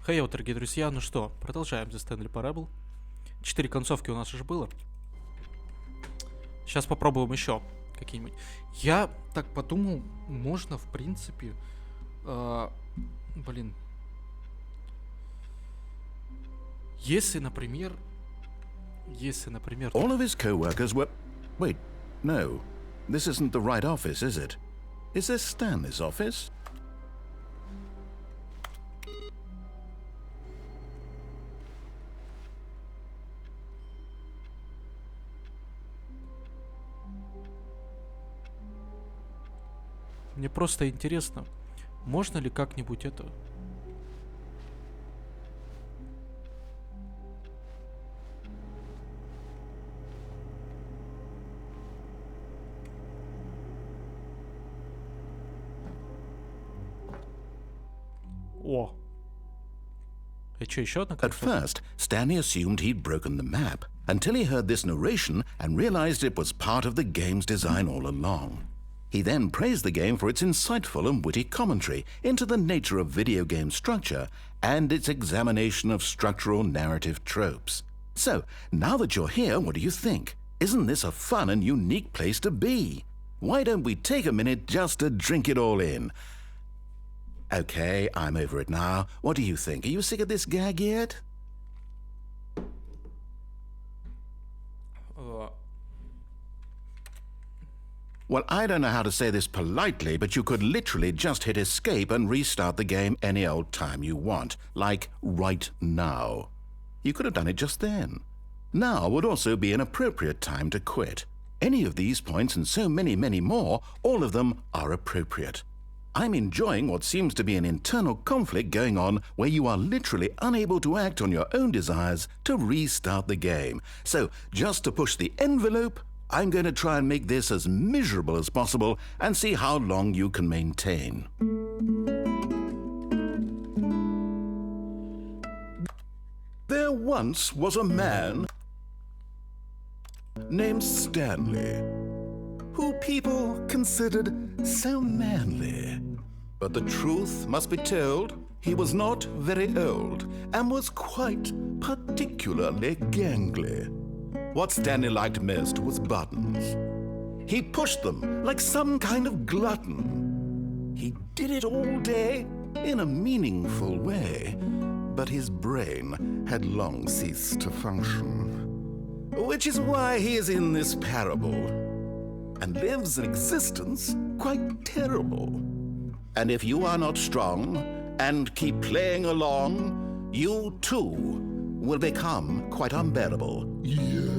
Хей, дорогие друзья, ну что, продолжаем The Stanley Parable. 4 концовки у нас уже было. Сейчас попробуем еще какие-нибудь. Я так подумал, можно в принципе... блин. Если, например... All of his co-workers were... Wait, no. This isn't the right office, is it? Is this Stanley's office? Мне просто интересно, можно ли как-нибудь это... О! И что, еще одна At концовка? first, Stanley assumed he'd broken the map, until he heard this narration and realized it was part of the game's design all along. He then praised the game for its insightful and witty commentary into the nature of video game structure and its examination of structural narrative tropes. So, now that you're here, what do you think? Isn't this a fun and unique place to be? Why don't we take a minute just to drink it all in? Okay, I'm over it now. What do you think? Are you sick of this gag yet? Well, I don't know how to say this politely, but you could literally just hit escape and restart the game any old time you want, like right now. You could have done it just then. Now would also be an appropriate time to quit. Any of these points and so many, many more, all of them are appropriate. I'm enjoying what seems to be an internal conflict going on where you are literally unable to act on your own desires to restart the game. So, just to push the envelope, I'm going to try and make this as miserable as possible and see how long you can maintain. There once was a man named Stanley, who people considered so manly. But the truth must be told, he was not very old and was quite particularly gangly. What Stanley liked most was buttons. He pushed them like some kind of glutton. He did it all day in a meaningful way, but his brain had long ceased to function. Which is why he is in this parable and lives an existence quite terrible. And if you are not strong and keep playing along, you too will become quite unbearable. Yes.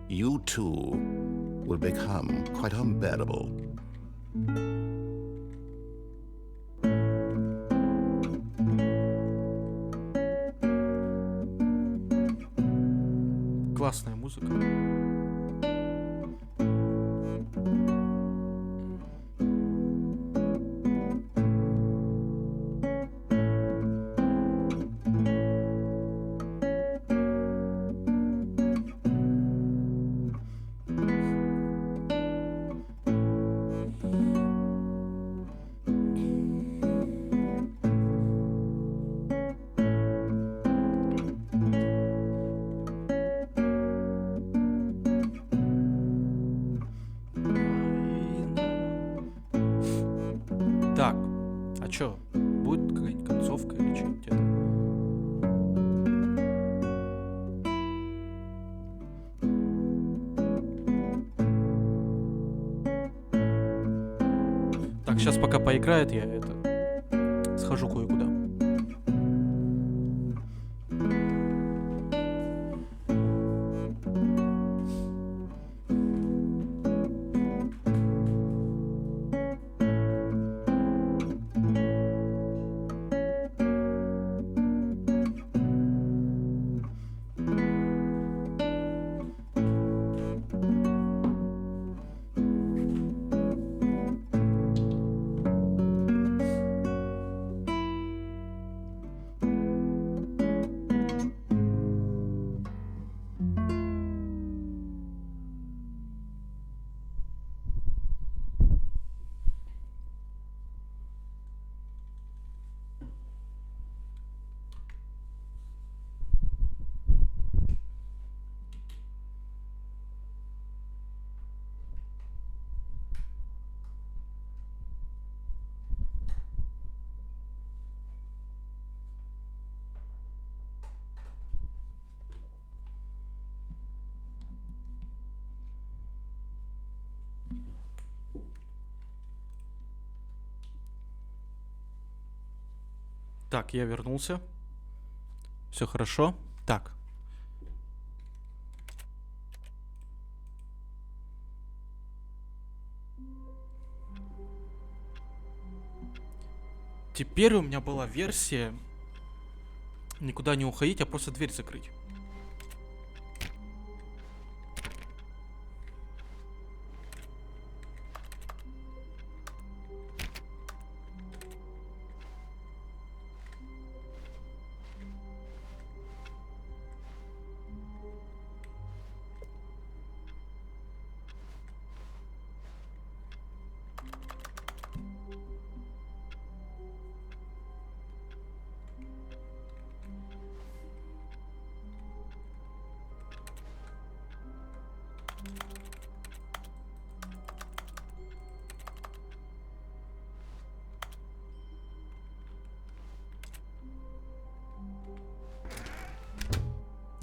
You too will become quite unbearable. Классная музыка. Так, а чё, будет какая-нибудь концовка или что-нибудь это? Так, сейчас пока поиграет, я это схожу кое-куда. Так, я вернулся. Все хорошо. Так. Теперь у меня была версия никуда не уходить, а просто дверь закрыть.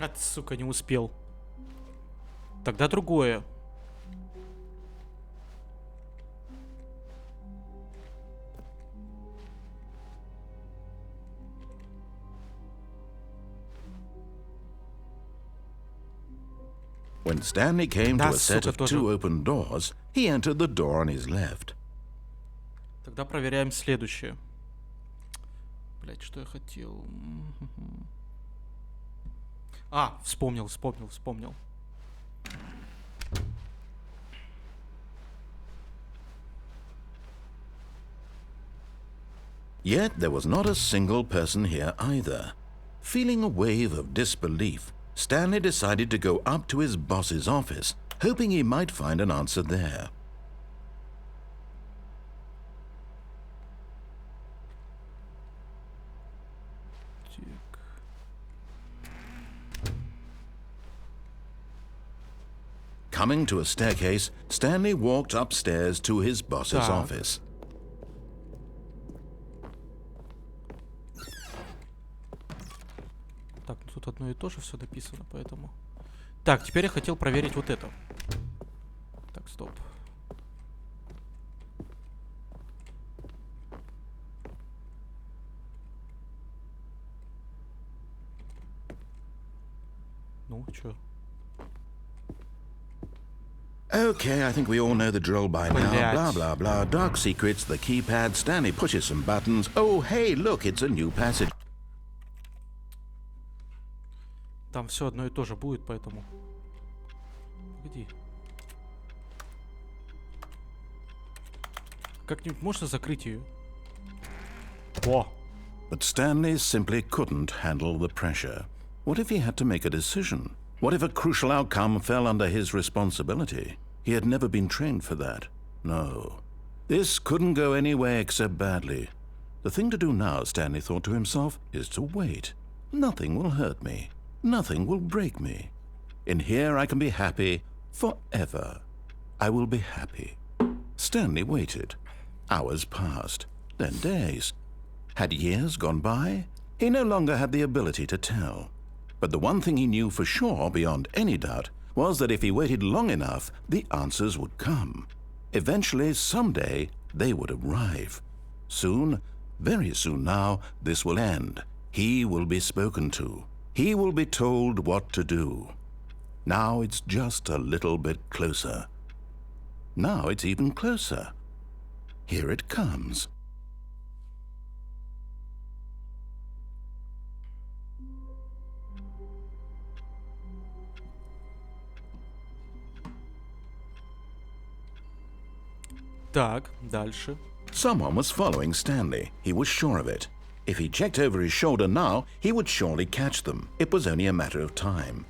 А ты, сука, не успел. Тогда другое. When Stanley came to Да, a set сука, of тоже. 2 open doors, he entered the door on his left. Тогда проверяем следующее. Блять, что я хотел? А, вспомнил. Yet there was not a single person here either. Feeling a wave of disbelief, Stanley decided to go up to his boss's office, hoping he might find an answer there. Так. Coming to a staircase, Stanley walked upstairs to his boss's Так. office. Так, ну тут одно и то же все написано, поэтому... Так, теперь я хотел проверить вот это. Так, стоп. Ну, чё? Okay, I think we all know the drill by now. Блядь. Blah, blah, blah. Dark secrets, the keypad. Stanley pushes some buttons. Oh, hey, look, it's a new passage. Там все одно и то же будет, поэтому... Погоди. Как-нибудь можно закрыть ее? О! But Stanley simply couldn't handle the pressure. What if he had to make a decision? What if a crucial outcome fell under his responsibility? He had never been trained for that. No. This couldn't go any way except badly. The thing to do now, Stanley thought to himself, is to wait. Nothing will hurt me. Nothing will break me. In here I can be happy forever. I will be happy. Stanley waited. Hours passed, then days. Had years gone by? He no longer had the ability to tell. But the one thing he knew for sure, beyond any doubt, was that if he waited long enough, the answers would come. Eventually, someday, they would arrive. Soon, very soon now, this will end. He will be spoken to. He will be told what to do. Now it's just a little bit closer. Now it's even closer. Here it comes. Так, дальше. Someone was following Stanley. He was sure of it. If he checked over his shoulder now, he would surely catch them. It was only a matter of time.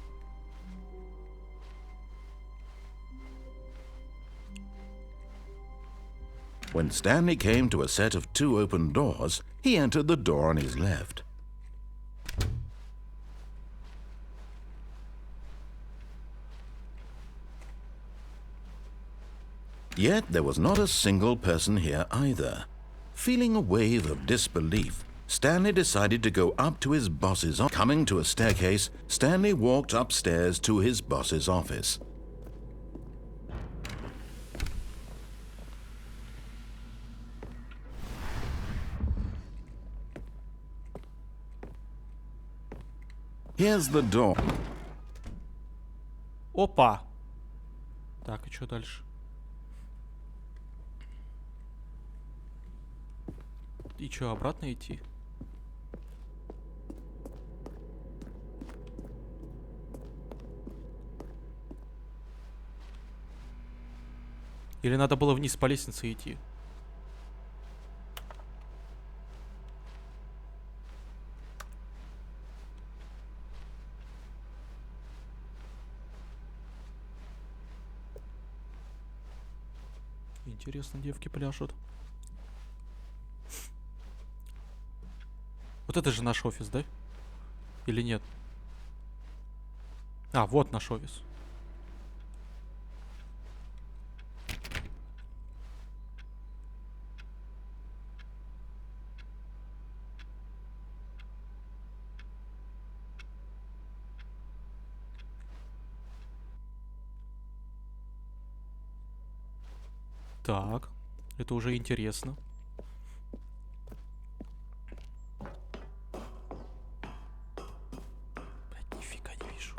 When Stanley came to a set of 2 open doors, he entered the door on his left. Yet there was not a single person here either. Feeling a wave of disbelief, Stanley decided to go up to his boss's office. Coming to a staircase, Stanley walked upstairs to his boss's office. Here's the door. Опа! Так, и что дальше? И что, обратно идти? Или надо было вниз по лестнице идти? Интересно, девки пляшут. Вот это же наш офис, да? Или нет? А, вот наш офис. Так, это уже интересно. Блядь, нифига не вижу.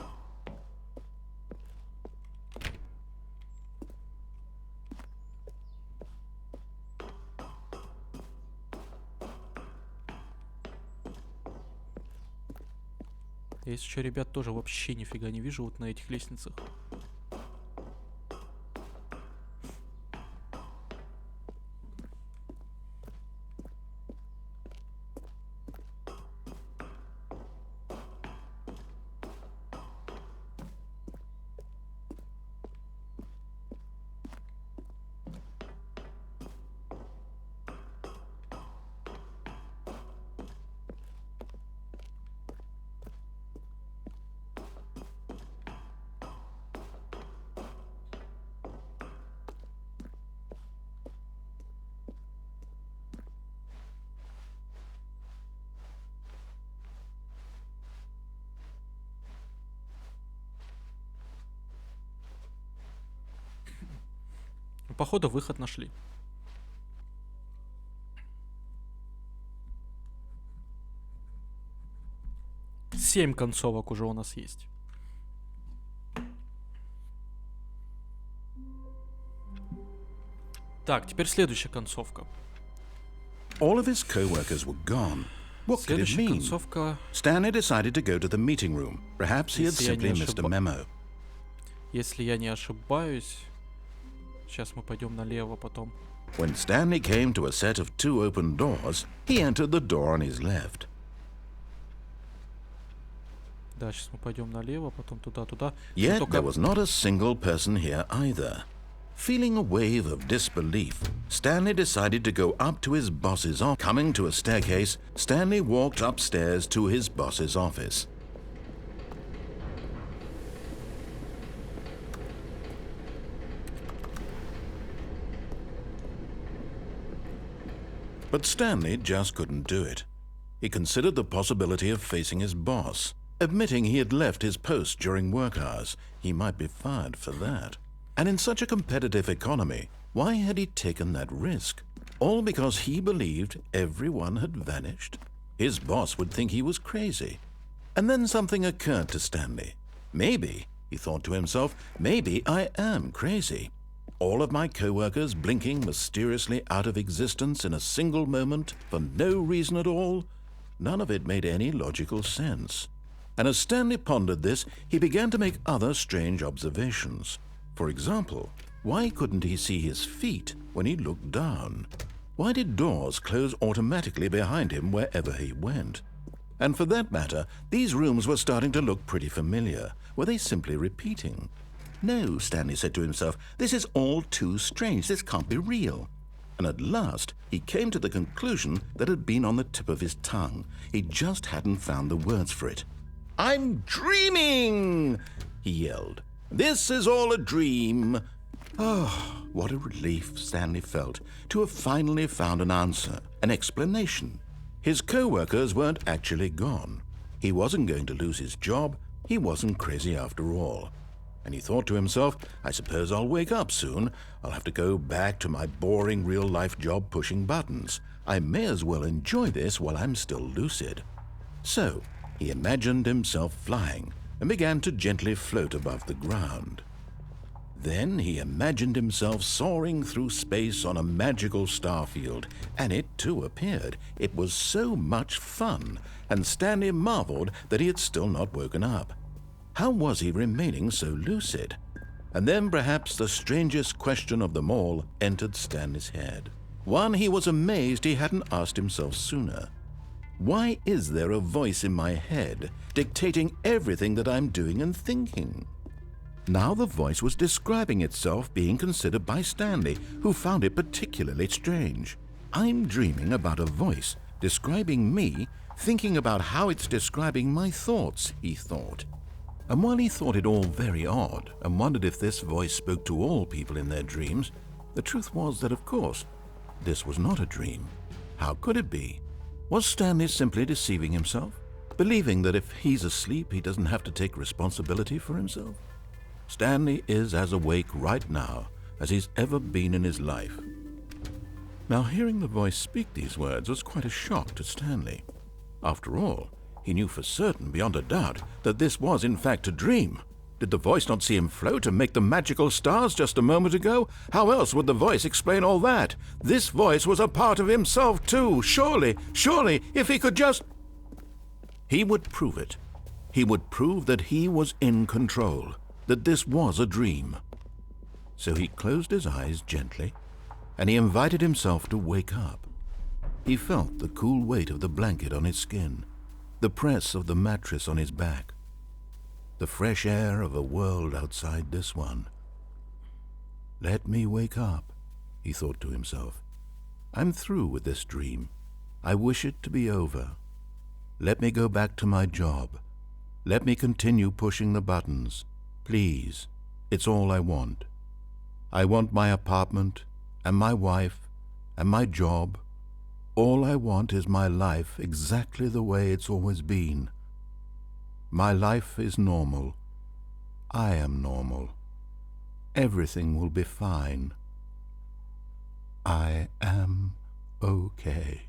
Если что, ребят, тоже вообще нифига не вижу вот на этих лестницах. Походу, выход нашли. Семь концовок уже у нас есть. Так, теперь следующая концовка. All of his co-workers were gone. What could it Следующая mean? концовка, Stanley decided to go to the meeting room. Perhaps he had Если я не simply missed a memo. если я не ошибаюсь. Сейчас мы пойдем налево потом. When Stanley came to a set of two open doors, he entered the door on his left. Да, сейчас мы пойдем налево, потом туда-туда. Yet Только there was not a single person here either. Feeling a wave of disbelief, Stanley decided to go up to his boss's office. Coming to a staircase, Stanley walked upstairs to his boss's office. But Stanley just couldn't do it. He considered the possibility of facing his boss. Admitting he had left his post during work hours, he might be fired for that. And in such a competitive economy, why had he taken that risk? All because he believed everyone had vanished? His boss would think he was crazy. And then something occurred to Stanley. Maybe, he thought to himself, maybe I am crazy. All of my co-workers blinking mysteriously out of existence in a single moment for no reason at all? None of it made any logical sense. And as Stanley pondered this, he began to make other strange observations. For example, why couldn't he see his feet when he looked down? Why did doors close automatically behind him wherever he went? And for that matter, these rooms were starting to look pretty familiar. Were they simply repeating? No, Stanley said to himself, this is all too strange. This can't be real. And at last, he came to the conclusion that had been on the tip of his tongue. He just hadn't found the words for it. I'm dreaming, he yelled. This is all a dream. Oh, what a relief Stanley felt to have finally found an answer, an explanation. His co-workers weren't actually gone. He wasn't going to lose his job. He wasn't crazy after all. And he thought to himself, I suppose I'll wake up soon. I'll have to go back to my boring real-life job pushing buttons. I may as well enjoy this while I'm still lucid. So, He imagined himself flying and began to gently float above the ground. Then he imagined himself soaring through space on a magical starfield, and it too appeared. It was so much fun, and Stanley marveled that he had still not woken up. How was he remaining so lucid? And then perhaps the strangest question of them all entered Stanley's head. One he was amazed he hadn't asked himself sooner. Why is there a voice in my head dictating everything that I'm doing and thinking? Now the voice was describing itself being considered by Stanley, who found it particularly strange. I'm dreaming about a voice describing me, thinking about how it's describing my thoughts, he thought. And while he thought it all very odd and wondered if this voice spoke to all people in their dreams, the truth was that, of course, this was not a dream. How could it be? Was Stanley simply deceiving himself, believing that if he's asleep he doesn't have to take responsibility for himself? Stanley is as awake right now as he's ever been in his life. Now, hearing the voice speak these words was quite a shock to Stanley. After all, he knew for certain, beyond a doubt, that this was in fact a dream. Did the voice not see him float and make the magical stars just a moment ago? How else would the voice explain all that? This voice was a part of himself too. Surely, if he could just... He would prove it. He would prove that he was in control, that this was a dream. So he closed his eyes gently, and he invited himself to wake up. He felt the cool weight of the blanket on his skin, the press of the mattress on his back, the fresh air of a world outside this one. Let me wake up, he thought to himself. I'm through with this dream. I wish it to be over. Let me go back to my job. Let me continue pushing the buttons. Please, it's all I want. I want my apartment, and my wife, and my job. All I want is my life exactly the way it's always been. My life is normal. I am normal. Everything will be fine. I am okay.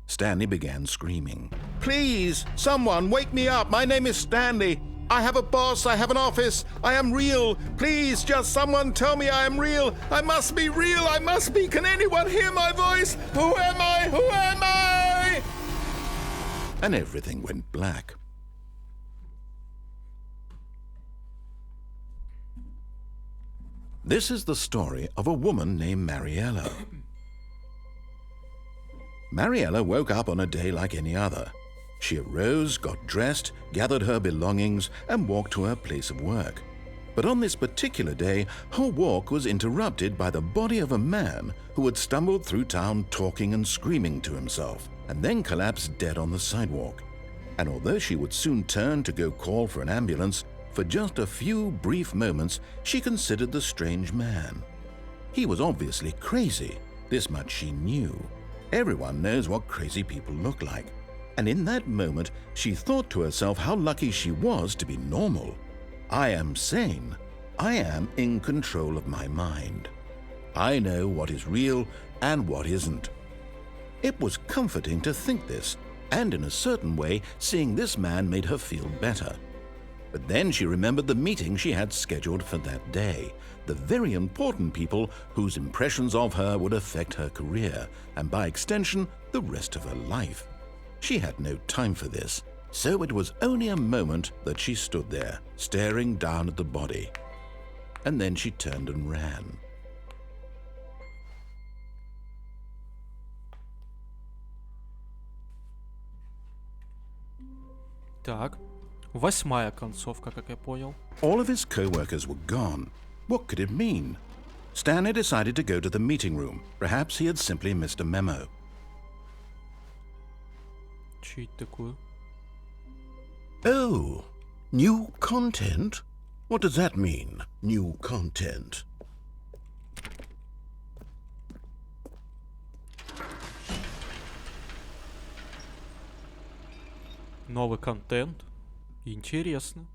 Stanley began screaming. Please, someone, wake me up. My name is Stanley. I have a boss. I have an office. I am real. Please, just someone tell me I am real. I must be real. I must be. Can anyone hear my voice? Who am I? Who am I? And everything went black. This is the story of a woman named Mariella. Mariella woke up on a day like any other. She arose, got dressed, gathered her belongings, and walked to her place of work. But on this particular day, her walk was interrupted by the body of a man who had stumbled through town talking and screaming to himself, and then collapsed dead on the sidewalk. And although she would soon turn to go call for an ambulance, for just a few brief moments she considered the strange man. He was obviously crazy, this much she knew. Everyone knows what crazy people look like. And in that moment, she thought to herself how lucky she was to be normal. I am sane. I am in control of my mind. I know what is real and what isn't. It was comforting to think this, and in a certain way, seeing this man made her feel better. But then she remembered the meeting she had scheduled for that day, the very important people whose impressions of her would affect her career, and by extension, the rest of her life. She had no time for this, so it was only a moment that she stood there, staring down at the body. And then she turned and ran. Так, 8-я концовка, как я понял. All of his co-workers were gone. What could it mean? Stanley decided to go to the meeting room. Perhaps he had simply missed a memo. Че это такое? Oh, new content? What does that mean, new content? Новый контент. Интересно.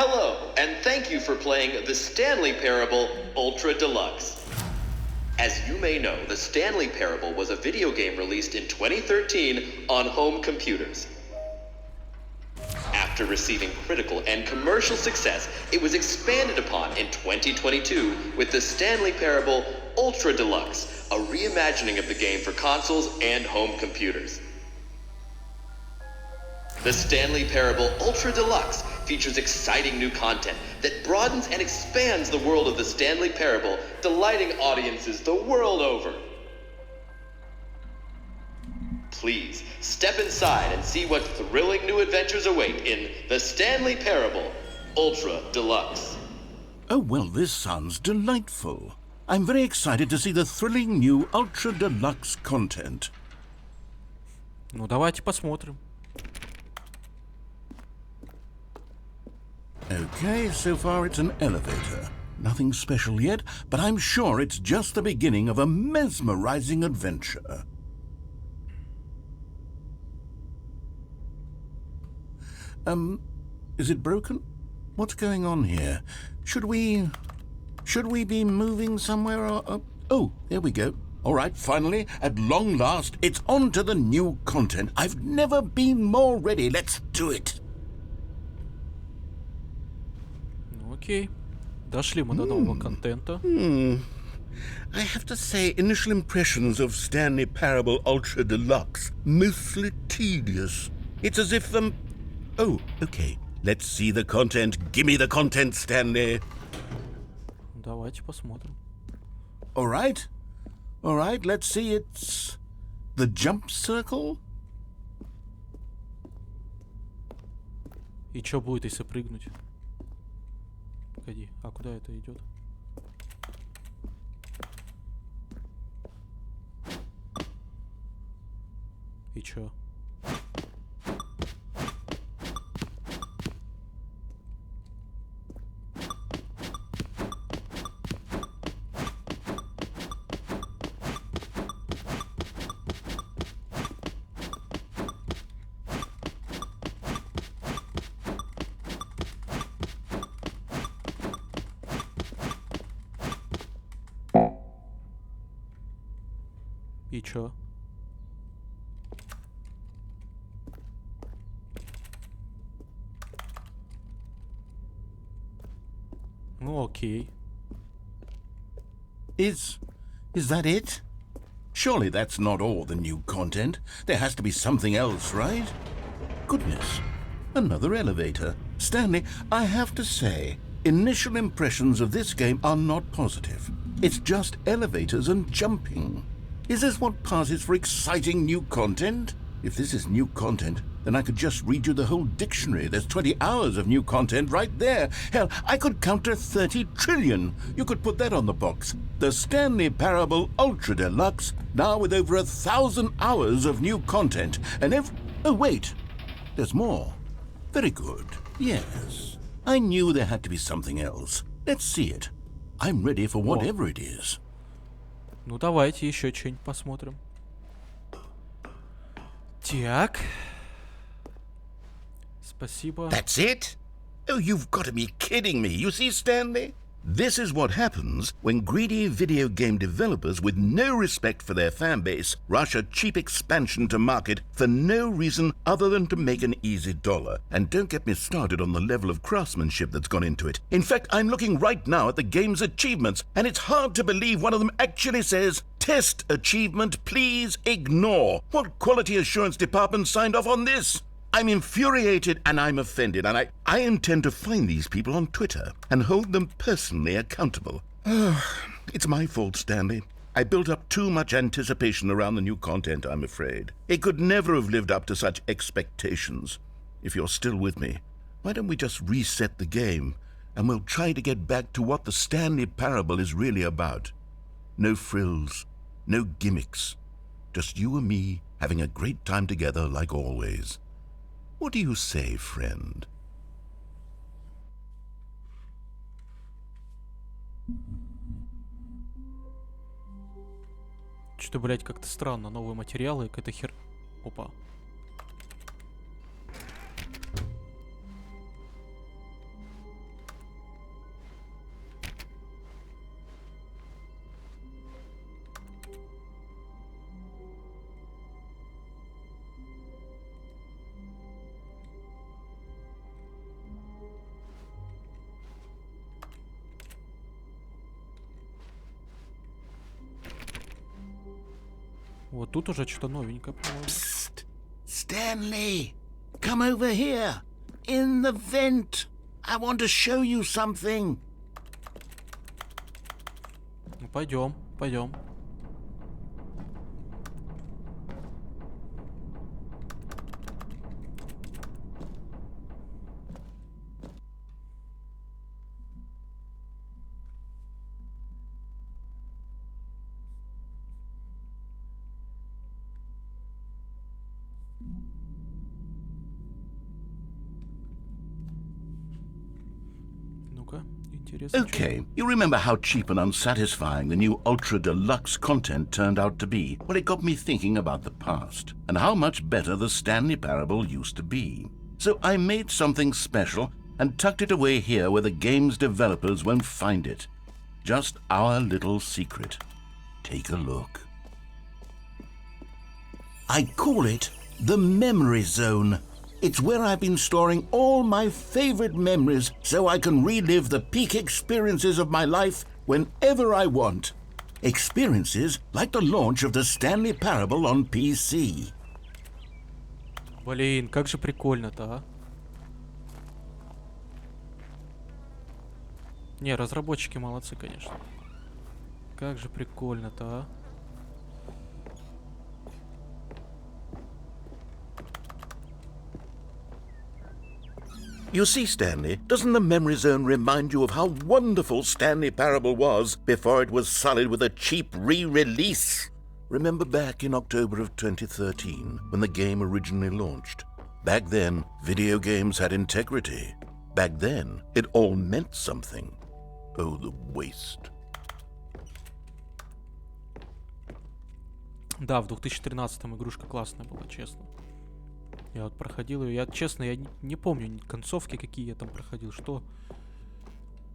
Hello, and thank you for playing the Stanley Parable Ultra Deluxe. As you may know, the Stanley Parable was a video game released in 2013 on home computers. After receiving critical and commercial success, it was expanded upon in 2022 with the Stanley Parable Ultra Deluxe, a reimagining of the game for consoles and home computers. The Stanley Parable Ultra Deluxe features exciting new content that broadens and expands the world of the Stanley Parable, delighting audiences the world over. Please, step inside and see what thrilling new adventures await in the Stanley Parable Ultra Deluxe. Oh, well, this sounds delightful. I'm very excited to see the thrilling new Ultra Deluxe content. Ну, давайте посмотрим. Okay, so far it's an elevator. Nothing special yet, but I'm sure it's just the beginning of a mesmerizing adventure. Is it broken? What's going on here? Should we be moving somewhere or... Oh, there we go. All right, finally, at long last, it's on to the new content. I've never been more ready. Let's do it. Ну, окей. Дошли мы до нового контента. I have to say, initial impressions of Stanley Parable Ultra Deluxe, mostly tedious. It's as if, Oh, okay. Let's see the content. Gimme the content, Stanley. Давайте посмотрим. All right, let's see. It's the jump circle. И что будет, если прыгнуть? Погоди, а куда это идет? И чё? И чё? Ну окей. Is that it? Surely that's not all the new content. There has to be something else, right? Goodness, another elevator. Stanley, I have to say, initial impressions of this game are not positive. It's just elevators and jumping. Is this what passes for exciting new content? If this is new content, then I could just read you the whole dictionary. There's 20 hours of new content right there. Hell, I could count to 30 trillion. You could put that on the box. The Stanley Parable Ultra Deluxe, now with over 1,000 hours of new content. And oh, wait. There's more. Very good. Yes. I knew there had to be something else. Let's see it. I'm ready for whatever it is. Ну давайте еще что-нибудь посмотрим. Так. Спасибо. That's it? Oh, you've got to be kidding me. You see, Stanley? This is what happens when greedy video game developers with no respect for their fan base rush a cheap expansion to market for no reason other than to make an easy dollar. And don't get me started on the level of craftsmanship that's gone into it. In fact, I'm looking right now at the game's achievements, and it's hard to believe one of them actually says, "Test achievement, please ignore." What quality assurance department signed off on this? I'm infuriated and I'm offended, and I intend to find these people on Twitter and hold them personally accountable. It's my fault, Stanley. I built up too much anticipation around the new content, I'm afraid. It could never have lived up to such expectations. If you're still with me, why don't we just reset the game and we'll try to get back to what the Stanley Parable is really about. No frills, no gimmicks. Just you and me having a great time together like always. What do you say, friend? Что-то, блядь, как-то странно. Новые материалы, какая-то хер... Опа. Вот тут уже что-то новенькое, по-моему. Psst! Stanley! Come over here! In the vent! I want to show you something! Ну, пойдем, пойдем. Ну-ка, интересно. Okay, you remember how cheap and unsatisfying the new Ultra Deluxe content turned out to be? Well, it got me thinking about the past and how much better the Stanley Parable used to be. So I made something special and tucked it away here where the game's developers won't find it. Just our little secret. Take a look. I call it the Memory Zone. It's where I've been storing all my favorite memories so I can relive the peak experiences of my life whenever I want. Experiences like the launch of the Stanley Parable on PC. Блин, как же прикольно-то, а? Не, разработчики молодцы, конечно. Как же прикольно-то, а? You see, Stanley, doesn't the Memory Zone remind you of how wonderful Stanley Parable was before it was sullied with a cheap re-release? Remember back in October of 2013 when the game originally launched? Back then, video games had integrity. Back then, it all meant something. Oh, the waste. Да, в 2013-м игрушка классная была, честно. Я вот проходил ее. Я, честно, я не помню концовки, какие я там проходил. Что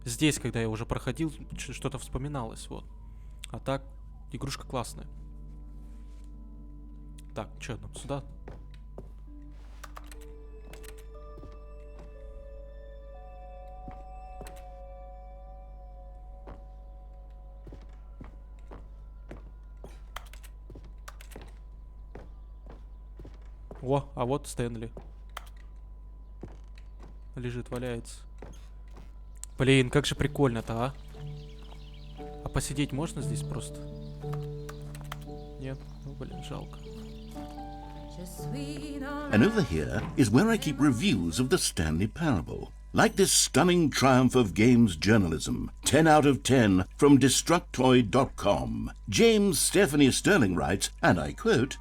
здесь, когда я уже проходил, что-то вспоминалось, вот. А так, игрушка классная. Так, что нам сюда? О, а вот Стэнли. Лежит, валяется. Блин, как же прикольно-то, а? А посидеть можно здесь просто? Нет? Ну, блин, жалко. And over here is where I keep reviews of the Stanley Parable. Like this stunning triumph of games journalism, 10 out of 10 from Destructoid.com. James Stephanie Sterling writes, and I quote,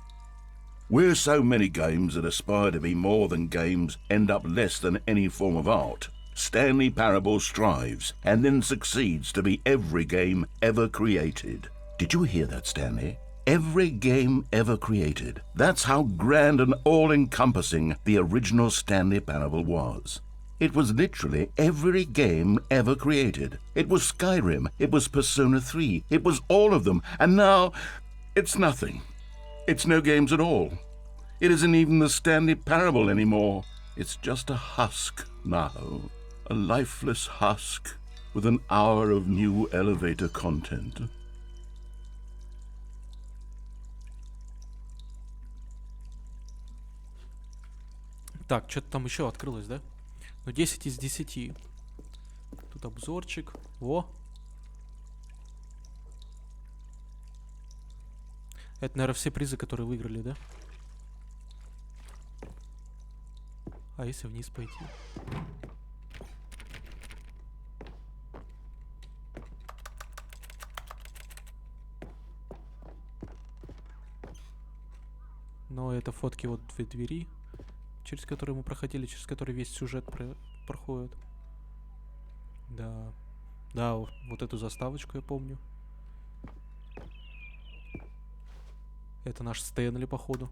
"Where so many games that aspire to be more than games end up less than any form of art, Stanley Parable strives and then succeeds to be every game ever created." Did you hear that, Stanley? Every game ever created. That's how grand and all-encompassing the original Stanley Parable was. It was literally every game ever created. It was Skyrim, it was Persona 3, it was all of them, and now it's nothing. It's no games at all. It isn't even the Stanley Parable anymore. It's just a husk now. A lifeless husk with an hour of new elevator content. Так, что-то там еще открылось, да? Ну, 10 из 10. Тут обзорчик. Во. Это, наверное, все призы, которые выиграли, да? А если вниз пойти? Но это фотки вот две двери, через которые мы проходили, через которые весь сюжет проходит. Да. Да, вот эту заставочку я помню. Это наш Стэнли, походу.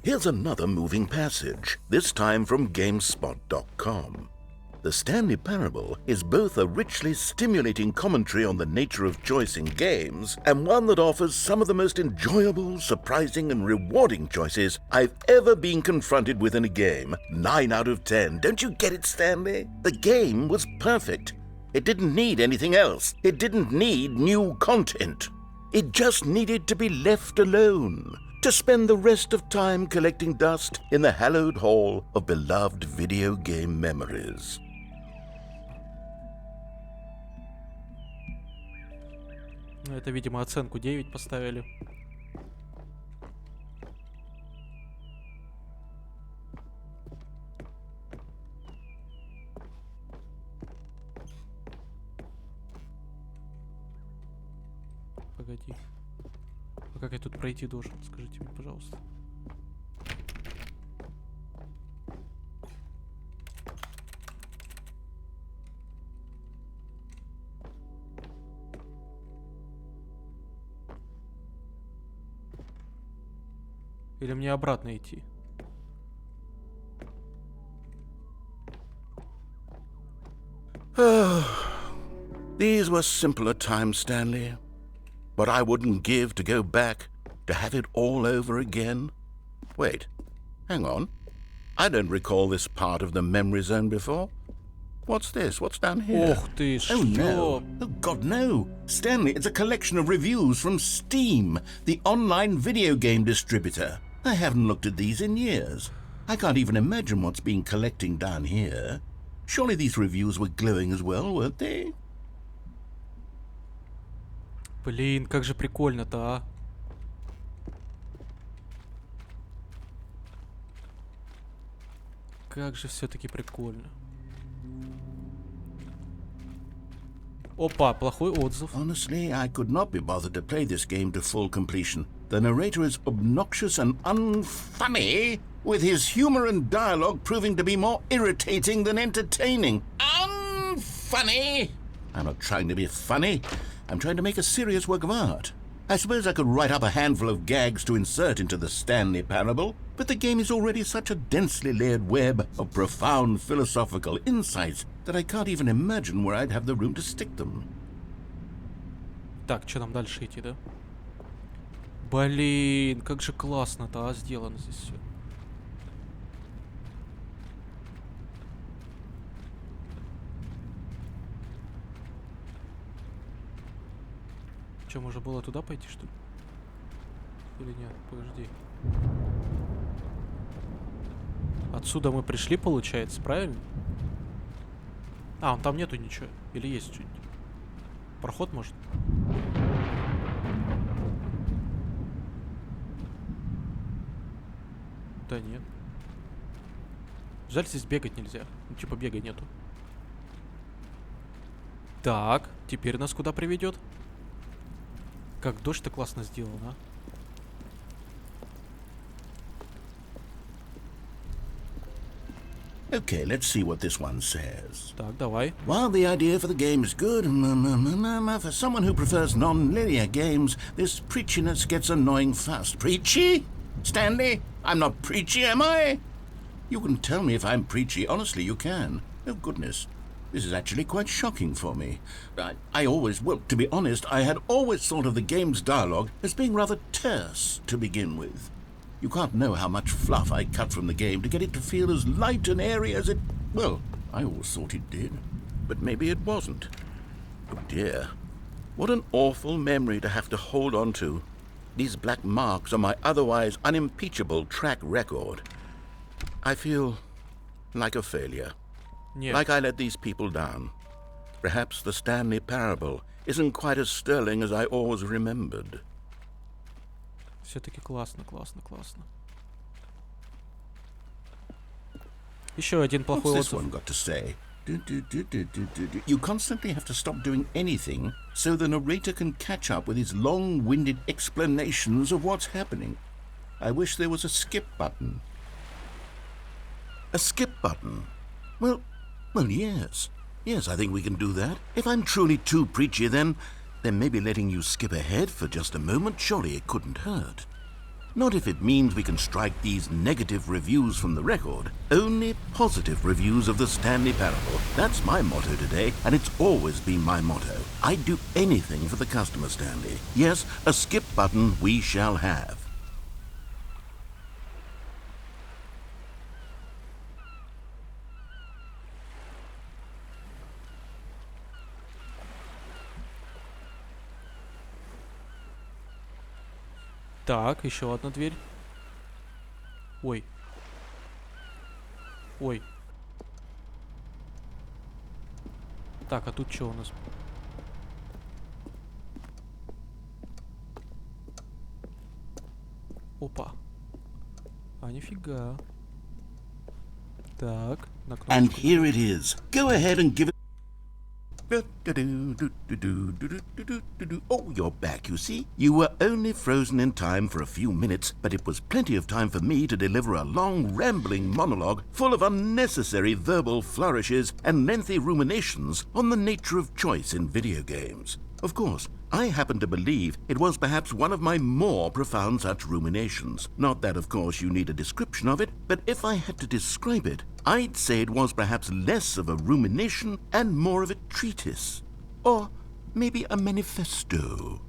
Here's another moving passage, this time from GameSpot.com. The Stanley Parable is both a richly stimulating commentary on the nature of choice in games and one that offers some of the most enjoyable, surprising, and rewarding choices I've ever been confronted with in a game. 9 out of 10. Don't you get it, Stanley? The game was perfect. It didn't need anything else. It didn't need new content. It just needed to be left alone, to spend the rest of time collecting dust in the hallowed hall of beloved video game memories. Это, видимо, оценку 9 поставили. Погоди. А как я тут пройти должен? Скажите мне, пожалуйста. Или мне обратно идти? These were simpler times, Stanley. But I wouldn't give to go back, to have it all over again. Wait, hang on. I don't recall this part of the memory zone before. What's this? What's down here? Ох ты, Oh no. что? Oh God, no. Stanley, it's a collection of reviews from Steam, the online video game distributor. I haven't looked at these in years. I can't even imagine what's been collecting down here. Surely these reviews were glowing as well, weren't they? Блин, как же прикольно-то, а? Как же все-таки прикольно. Опа, плохой отзыв. Honestly, I could not be bothered to play this game to full completion. The narrator is obnoxious and unfunny, with his humor and dialogue proving to be more irritating than entertaining. Unfunny! I'm not trying to be funny. I'm trying to make a serious work of art. I suppose I could write up a handful of gags to insert into the Stanley Parable, but the game is already such a densely layered web of profound philosophical insights that I can't even imagine where I'd have the room to stick them. Так, что нам дальше идти, да? Блин, как же классно-то, а, сделано здесь все. Че, можно было туда пойти, что ли? Или нет? Подожди. Отсюда мы пришли, получается, правильно? А, он там нету ничего. Или есть что-нибудь? Проход, может? Да нет. Жаль, здесь бегать нельзя. Ну, типа, бега нету. Так, теперь нас куда приведет? Как дождь-то классно сделан, а? Okay, let's see what this one says. Так, давай. While the idea for the game is good, for someone who prefers non-linear games, this preachiness gets annoying fast. Preachy? Stanley? I'm not preachy, am I? You can tell me if I'm preachy. Honestly, you can. Oh, goodness. This is actually quite shocking for me. Well, to be honest, I had always thought of the game's dialogue as being rather terse to begin with. You can't know how much fluff I cut from the game to get it to feel as light and airy as it... Well, I always thought it did. But maybe it wasn't. Oh dear. What an awful memory to have to hold on to. These black marks on my otherwise unimpeachable track record. I feel like a failure. Нет. Like I let these people down. Perhaps the Stanley Parable isn't quite as sterling as I always remembered. Все-таки классно, классно, классно. Еще один плохой What's this отзыв. one got to say? You constantly have to stop doing anything so the narrator can catch up with his long-winded explanations of what's happening. I wish there was a skip button. A skip button? Well, yes. Yes, I think we can do that. If I'm truly too preachy, then maybe letting you skip ahead for just a moment, surely it couldn't hurt. Not if it means we can strike these negative reviews from the record. Only positive reviews of the Stanley Parable. That's my motto today, and it's always been my motto. I'd do anything for the customer, Stanley. Yes, a skip button we shall have. Так, еще одна дверь. Ой. Ой. Так, а тут что у нас? Опа. А, нифига. Так, на кнопочку. And here it is. Go ahead and give it... Oh, you're back, you see. You were only frozen in time for a few minutes, but it was plenty of time for me to deliver a long, rambling monologue full of unnecessary verbal flourishes and lengthy ruminations on the nature of choice in video games. Of course, I happen to believe it was perhaps one of my more profound such ruminations. Not that, of course, you need a description of it, but if I had to describe it, I'd say it was perhaps less of a rumination and more of a treatise. Or maybe a manifesto.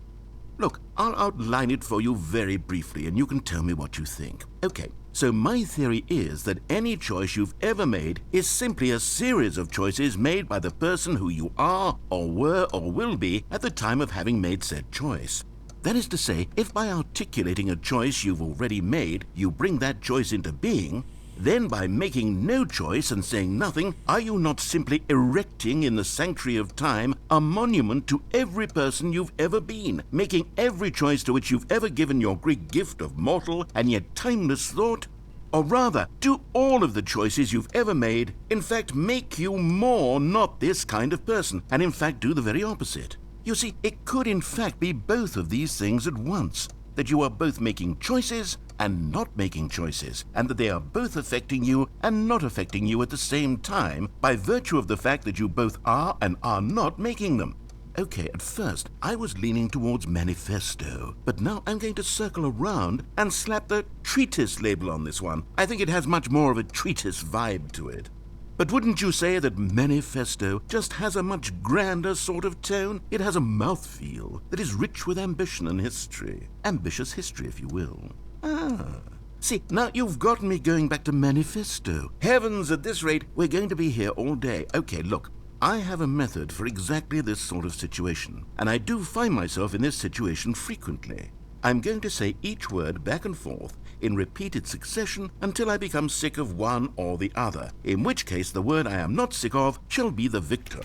Look, I'll outline it for you very briefly and you can tell me what you think. Okay, so my theory is that any choice you've ever made is simply a series of choices made by the person who you are or were or will be at the time of having made said choice. That is to say, if by articulating a choice you've already made, you bring that choice into being, then by making no choice and saying nothing, are you not simply erecting in the sanctuary of time a monument to every person you've ever been, making every choice to which you've ever given your Greek gift of mortal and yet timeless thought? Or rather, do all of the choices you've ever made, in fact, make you more not this kind of person, and in fact do the very opposite? You see, it could in fact be both of these things at once, that you are both making choices and not making choices, and that they are both affecting you and not affecting you at the same time by virtue of the fact that you both are and are not making them. Okay, at first, I was leaning towards manifesto, but now I'm going to circle around and slap the treatise label on this one. I think it has much more of a treatise vibe to it. But wouldn't you say that manifesto just has a much grander sort of tone? It has a mouthfeel that is rich with ambition and history. Ambitious history, if you will. Ah. See, now you've gotten me going back to manifesto. Heavens, at this rate, we're going to be here all day. Okay, look. I have a method for exactly this sort of situation, and I do find myself in this situation frequently. I'm going to say each word back and forth in repeated succession until I become sick of one or the other, in which case the word I am not sick of shall be the victor.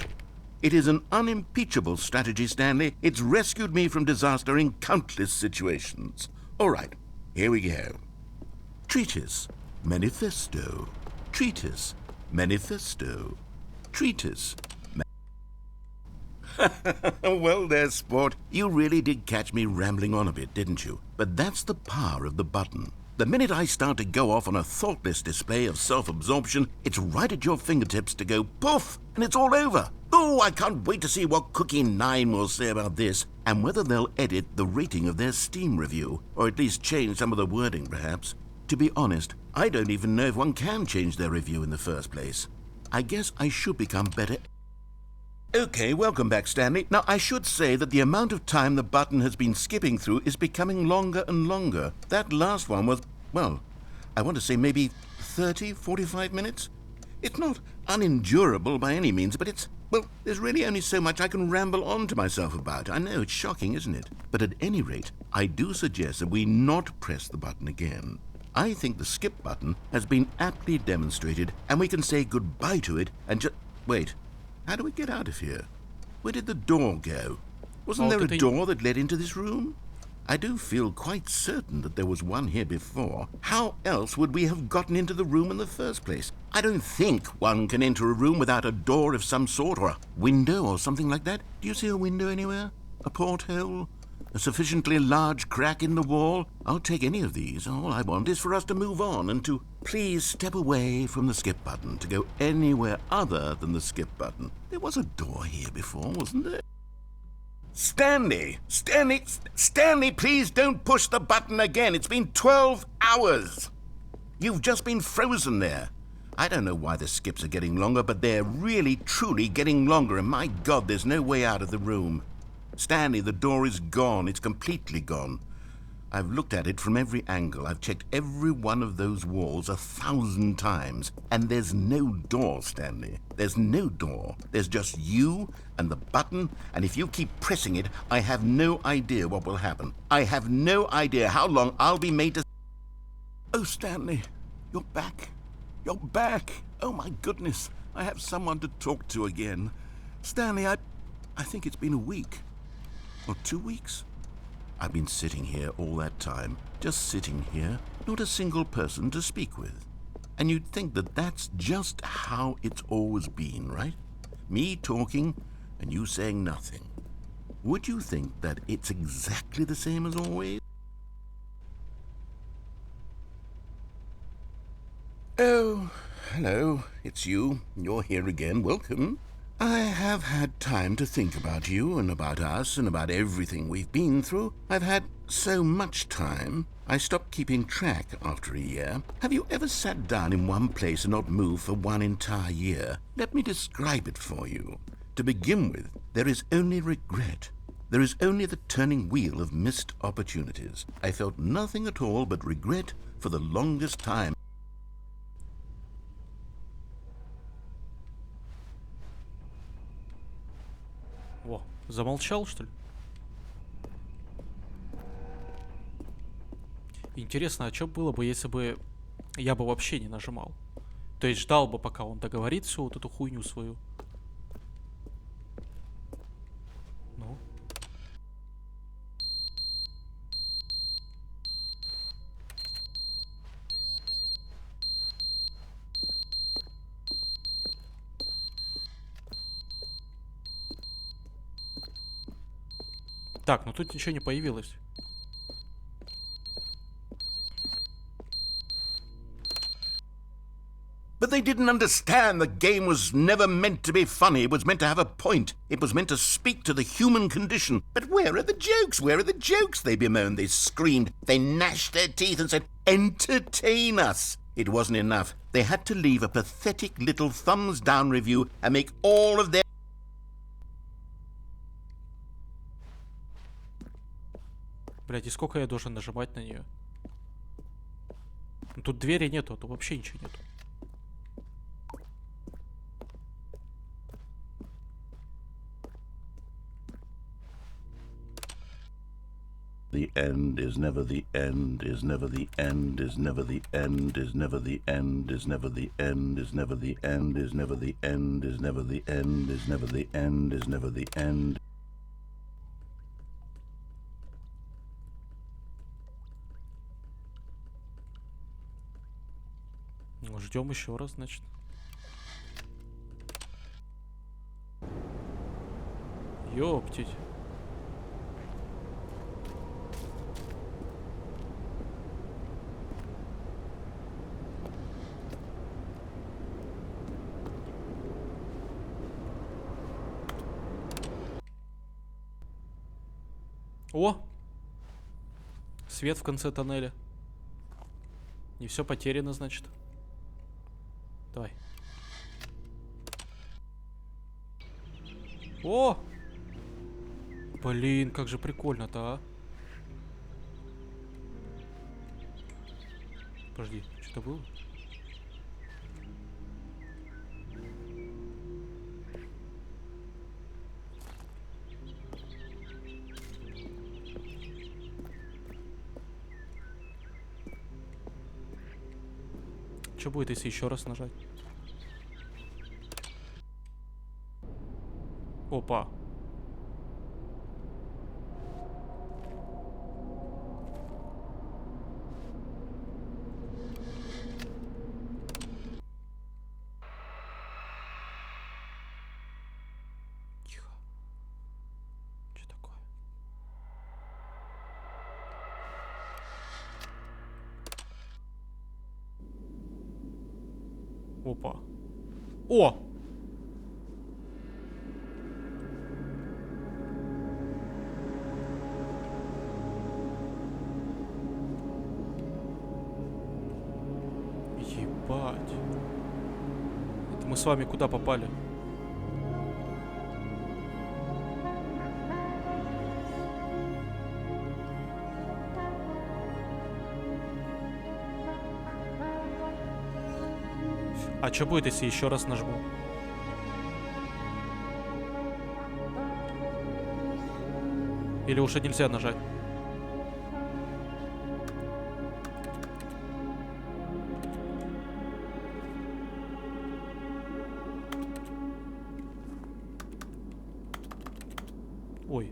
It is an unimpeachable strategy, Stanley. It's rescued me from disaster in countless situations. All right, here we go. Treatise, manifesto. Treatise, manifesto. Treatise. Well there, sport. You really did catch me rambling on a bit, didn't you? But that's the power of the button. The minute I start to go off on a thoughtless display of self-absorption, it's right at your fingertips to go poof, and it's all over. Oh, I can't wait to see what Cookie 9 will say about this, and whether they'll edit the rating of their Steam review, or at least change some of the wording, perhaps. To be honest, I don't even know if one can change their review in the first place. I guess I should become better. Okay, welcome back, Stanley. Now, I should say that the amount of time the button has been skipping through is becoming longer and longer. That last one was, well, I want to say maybe 30, 45 minutes? It's not unendurable by any means, but it's, well, there's really only so much I can ramble on to myself about. I know, it's shocking, isn't it? But at any rate, I do suggest that we not press the button again. I think the skip button has been aptly demonstrated, and we can say goodbye to it and just... Wait, how do we get out of here? Where did the door go? Wasn't there a door that led into this room? I do feel quite certain that there was one here before. How else would we have gotten into the room in the first place? I don't think one can enter a room without a door of some sort, or a window or something like that. Do you see a window anywhere? A porthole? A sufficiently large crack in the wall? I'll take any of these. All I want is for us to move on and to please step away from the skip button, to go anywhere other than the skip button. There was a door here before, wasn't there? Stanley! Stanley, please don't push the button again. It's been 12 hours. You've just been frozen there. I don't know why the skips are getting longer, but they're really, truly getting longer, and my God, there's no way out of the room. Stanley, the door is gone. It's completely gone. I've looked at it from every angle. I've checked every one of those walls 1,000 times. And there's no door, Stanley. There's no door. There's just you and the button, and if you keep pressing it, I have no idea what will happen. I have no idea how long I'll be made to... Oh, Stanley, you're back. You're back. Oh, my goodness. I have someone to talk to again. Stanley, I think it's been a week. Or 2 weeks. I've been sitting here all that time, just sitting here, not a single person to speak with. And you'd think that that's just how it's always been, right? Me talking and you saying nothing. Would you think that it's exactly the same as always? Oh, hello, it's you. You're here again. Welcome. I have had time to think about you and about us and about everything we've been through. I've had so much time. I stopped keeping track after a year. Have you ever sat down in one place and not moved for one entire year? Let me describe it for you. To begin with, there is only regret. There is only the turning wheel of missed opportunities. I felt nothing at all but regret for the longest time. Во, замолчал, что ли? Интересно, а что было бы, если бы я бы вообще не нажимал? То есть ждал бы, пока он договорит всю вот эту хуйню свою. Ну. Так, ну тут ничего не появилось. But they didn't understand the game was never meant to be funny. It was meant to have a point. It was meant to speak to the human condition. But where are the jokes? Where are the jokes? They bemoaned, they screamed, they gnashed their teeth and said, entertain us. It wasn't enough. They had to leave a pathetic little thumbs down review and make all of their... Блять, и сколько я должен нажимать на нее? Ну, тут двери нету, а то вообще ничего нету. The end is never the end, is never the end, is never the end, is never the end, is never the end, is never the end, is never the end, is never the end, is never the end, is never the end. Ну, ждем еще раз, значит. Ёптить. О! Свет в конце тоннеля. Не все потеряно, значит. Давай. О! Блин, как же прикольно-то, а. Подожди, что-то было? Что будет, если еще раз нажать? Опа. Тихо. Что такое? Опа. О! с вами куда попали? А что будет, если еще раз нажму? Или уже нельзя нажать? Ой.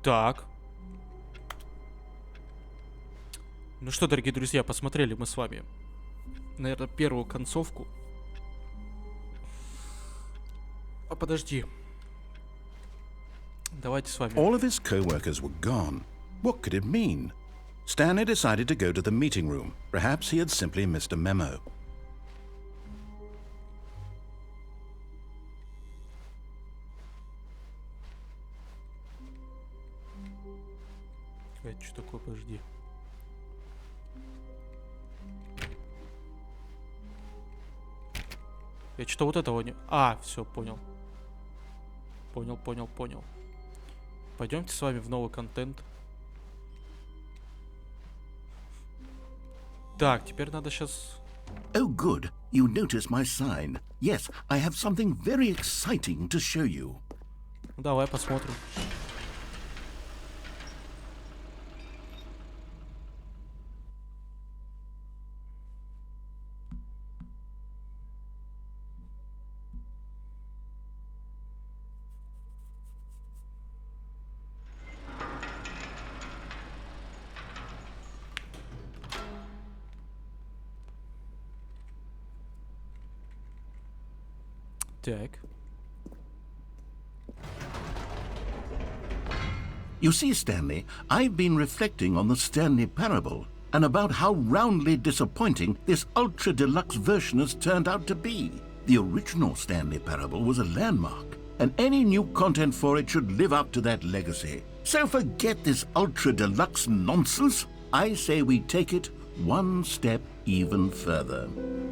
Так. Ну что, дорогие друзья, посмотрели мы с вами, наверное, первую концовку. А подожди. Давайте с вами. All of his co-workers were gone. What could it mean? Stanley decided to go to the meeting room. Perhaps he had simply missed a memo. Это что такое, подожди. Я что-то вот этого не... А, все, понял. Понял. Пойдемте с вами в новый контент. Так, теперь надо сейчас... Oh, good. You notice my sign. Yes, I have something very exciting to show you. Ну, давай посмотрим. Так. You see, Stanley, I've been reflecting on the Stanley parable and about how roundly disappointing this ultra deluxe version has turned out to be. The original Stanley parable was a landmark, and any new content for it should live up to that legacy. So forget this ultra deluxe nonsense. I say we take it one step even further.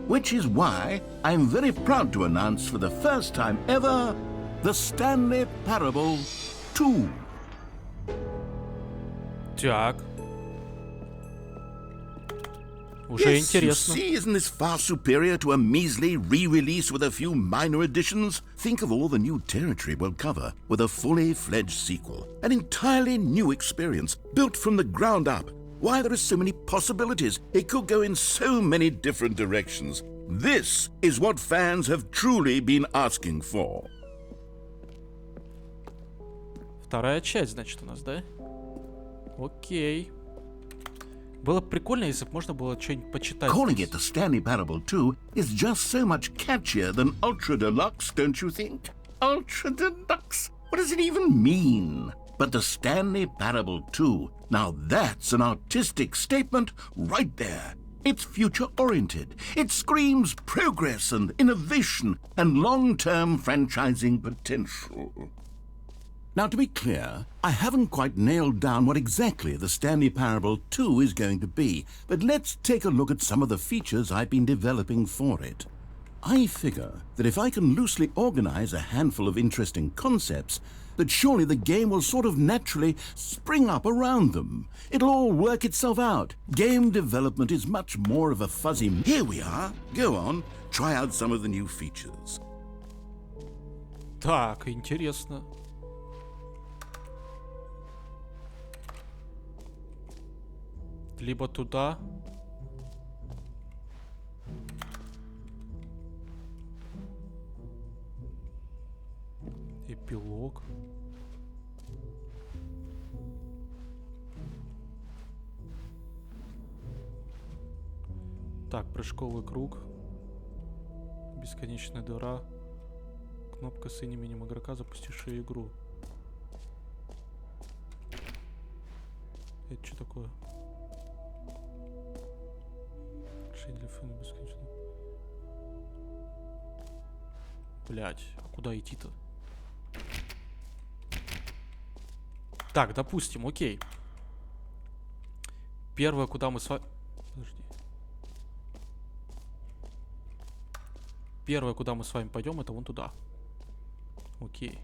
Which is why I'm very proud to announce for the first time ever the Stanley Parable 2. Так. Уже Yes, интересно. you see, isn't this far superior to a measly re-release with a few minor additions? Think of all the new territory we'll cover with a fully fledged sequel. An entirely new experience, built from the ground up. Why, there are so many possibilities. It could go in so many different directions. This is what fans have truly been asking for. Вторая часть, значит, у нас, да? Окей. Было бы прикольно, если бы можно было что-нибудь почитать. Calling it the Stanley Parable 2 is just so much catchier than Ultra Deluxe, don't you think? Ultra Deluxe? What does it even mean? But the Stanley Parable 2, now that's an artistic statement right there. It's future-oriented. It screams progress and innovation and long-term franchising potential. Now, to be clear, I haven't quite nailed down what exactly the Stanley Parable 2 is going to be, but let's take a look at some of the features I've been developing for it. I figure that if I can loosely organize a handful of interesting concepts, that surely the game will sort of naturally spring up around them. It'll all work itself out. Game development is much more of a fuzzy... Here we are. Go on, try out some of the new features. Так, интересно. Либо туда. Эпилог. Так, прыжковый круг. Бесконечная дыра. Кнопка с именем игрока, запустившая игру. Это что такое? Блять, а куда идти-то? Так, допустим, окей. Первое, куда мы с вами... Подожди. Первое, куда мы с вами пойдем, это вон туда. Окей.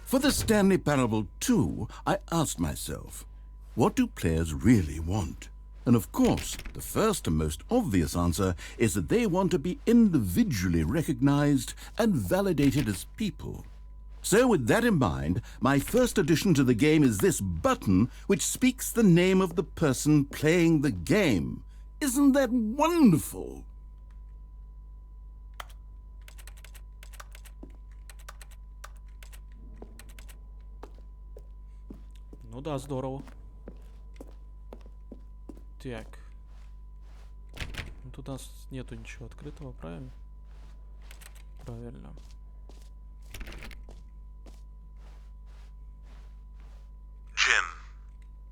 For the Stanley Parable 2, I asked myself, what do players really want? And of course, the first and most obvious answer is that they want to be individually recognized and validated as people. So with that in mind, my first addition to the game is this button which speaks the name of the person playing the game. Isn't that wonderful? Ну да, здорово. Так. Ну, тут у нас нету ничего открытого, правильно? Правильно. Jim.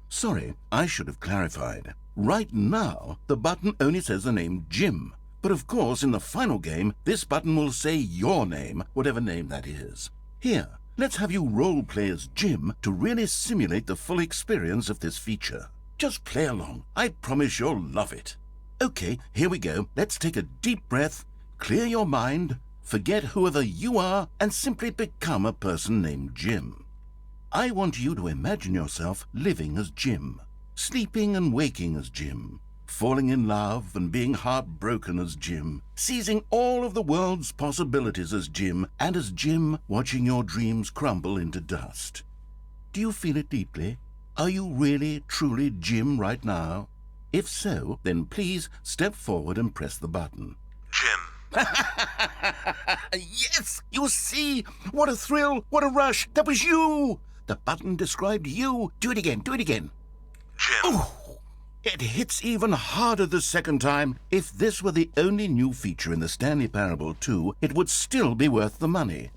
Sorry, I should have clarified. Right now, the button only says the name Jim. But of course, in the final game, this button will say your name, whatever name that is. Here, let's have you role-play as Jim to really simulate the full experience of this feature. Just play along. I promise you'll love it. Okay, here we go. Let's take a deep breath, clear your mind, forget whoever you are, and simply become a person named Jim. I want you to imagine yourself living as Jim, sleeping and waking as Jim, falling in love and being heartbroken as Jim, seizing all of the world's possibilities as Jim, and as Jim watching your dreams crumble into dust. Do you feel it deeply? Are you really, truly Jim right now? If so, then please step forward and press the button. Jim. Yes! You see? What a thrill! What a rush! That was you! The button described you. Do it again. Do it again. Jim. Oh, it hits even harder the second time. If this were the only new feature in the Stanley Parable 2, it would still be worth the money.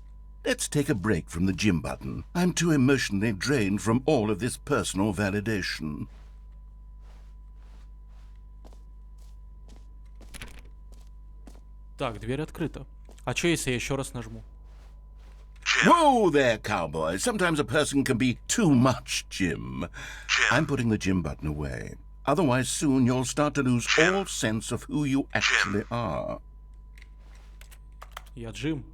Let's take a break from the Jim button. I'm too emotionally drained from all of this personal validation. Так, дверь открыта. А что, если я еще раз нажму? Whoa there, cowboy. Sometimes a person can be too much, Jim. I'm putting the Jim button away. Otherwise, soon you'll start to lose all sense of who you actually are. Я Джим.